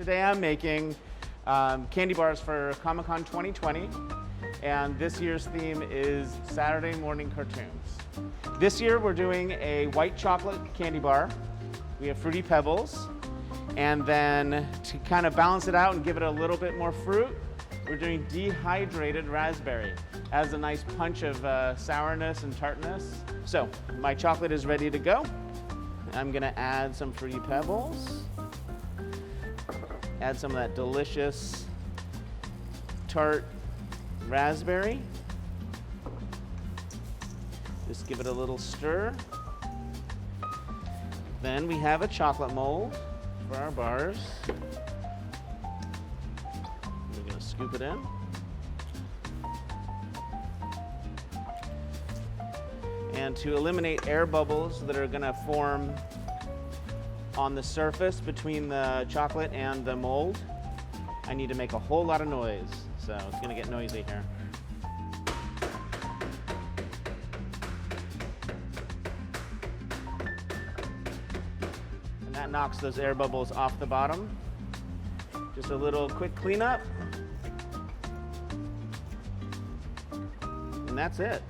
Today I'm making candy bars for Comic-Con 2020, and this year's theme is Saturday morning cartoons. This year we're doing a white chocolate candy bar. We have Fruity Pebbles, and then to kind of balance it out and give it a little bit more fruit, we're doing dehydrated raspberry. Adds a nice punch of sourness and tartness. So my chocolate is ready to go. I'm gonna add some Fruity Pebbles. Add some of that delicious tart raspberry. Just give it a little stir. Then we have a chocolate mold for our bars. We're gonna scoop it in. And to eliminate air bubbles that are gonna form on the surface between the chocolate and the mold, I need to make a whole lot of noise. So it's gonna get noisy here. And that knocks those air bubbles off the bottom. Just a little quick cleanup. And that's it.